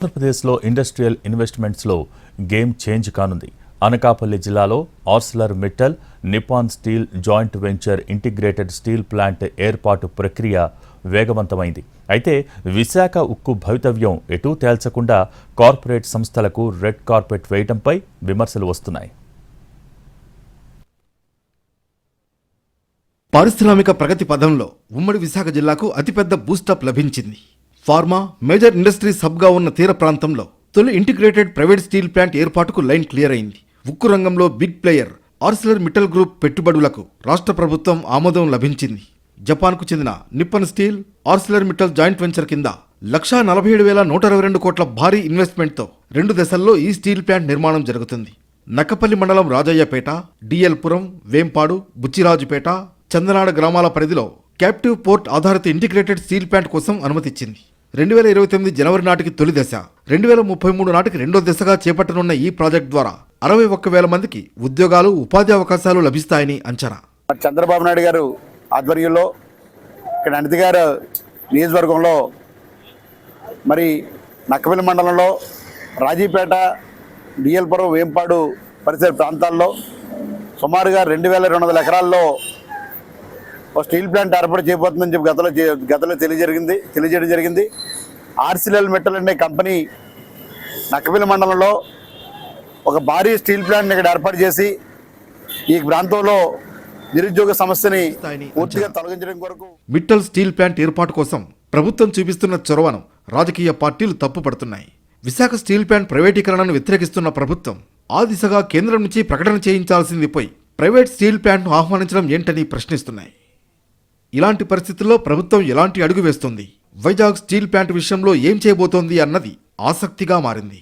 ఆంధ్రప్రదేశ్లో industrial ఇన్వెస్ట్మెంట్స్లో game change కానుంది. అనకాపల్లి జిల్లాలో Arcelor Mittal, Nippon steel joint venture integrated steel plant ఏర్పాటు ప్రక్రియ వేగవంతమైంది. అయితే విశాఖ ఉక్కు భవితవ్యం ఎటూ తేల్చకుండా కార్పొరేట్ సంస్థలకు రెడ్ కార్పెట్ వేయడంపై విమర్శలు వస్తున్నాయి. పారిశ్రామిక ప్రగతి పథంలో ఉమ్మడి విశాఖ జిల్లాకు అతిపెద్ద బూస్టప్ లభించింది. ఫార్మా, మేజర్ ఇండస్ట్రీస్ హబ్గా ఉన్న తీర ప్రాంతంలో తొలి ఇంటిగ్రేటెడ్ ప్రైవేట్ స్టీల్ ప్లాంట్ ఏర్పాటుకు లైన్ క్లియర్ అయింది. ఉక్కు రంగంలో big player Arcelor Mittal group పెట్టుబడులకు రాష్ట్ర ప్రభుత్వం ఆమోదం లభించింది. జపాన్కు చెందిన Nippon steel, Arcelor Mittal joint venture కింద 1,47,122 కోట్ల భారీ ఇన్వెస్ట్మెంట్తో 2 దశల్లో ఈ స్టీల్ ప్లాంట్ నిర్మాణం జరుగుతుంది. నక్కపల్లి మండలం రాజయ్యపేట, డిఎల్పురం, వేంపాడు, బుచ్చిరాజుపేట, చందనాడ గ్రామాల పరిధిలో క్యాప్టివ్ పోర్ట్ ఆధారిత ఇంటిగ్రేటెడ్ స్టీల్ ప్లాంట్ కోసం అనుమతిచ్చింది. 2029 జనవరి నాటికి తొలి దశ, 2033 నాటికి రెండో దశగా చేపట్టనున్న ఈ ప్రాజెక్ట్ ద్వారా 61,000 మందికి ఉద్యోగాలు, ఉపాధి అవకాశాలు లభిస్తాయని అంచనా. చంద్రబాబు నాయుడు గారు ఆధ్వర్యంలో ఇక్కడ అనంతగారు నియోజకవర్గంలో మరి నక్కపల్లి మండలంలో రాజీపేట, డిఎల్పురం, వేంపాడు పరిసర ప్రాంతాల్లో సుమారుగా 2,200 ఎకరాల్లో ఒక స్టీల్ ప్లాంట్ ఏర్పాటు చేయబోతుందని చెప్పి గతంలో తెలియజేయడం జరిగింది. ఆర్సిలర్ మిట్టల్ అనే కంపెనీ నక్కపల్లి మండలంలో ఒక భారీ స్టీల్ ప్లాంట్ ఇక్కడ ఏర్పాటు చేసి ఈ ప్రాంతంలో నిరుద్యోగ సమస్యని పూర్తిగా తొలగించడం కొరకు మిట్టల్ స్టీల్ ప్లాంట్ ఏర్పాటు కోసం ప్రభుత్వం చూపిస్తున్న చొరవను రాజకీయ పార్టీలు తప్పుపడుతున్నాయి. విశాఖ స్టీల్ ప్లాంట్ ప్రైవేటీకరణను వ్యతిరేకిస్తున్న ప్రభుత్వం ఆ దిశగా కేంద్రం నుంచి ప్రకటన చేయించాల్సింది పోయి ప్రైవేట్ స్టీల్ ప్లాంట్ను ఆహ్వానించడం ఏంటని ప్రశ్నిస్తున్నాయి. ఇలాంటి పరిస్థితుల్లో ప్రభుత్వం ఎలాంటి అడుగు వేస్తుంది, వైజాగ్ స్టీల్ ప్లాంట్ విషయంలో ఏం చేయబోతోంది అన్నది ఆసక్తిగా మారింది.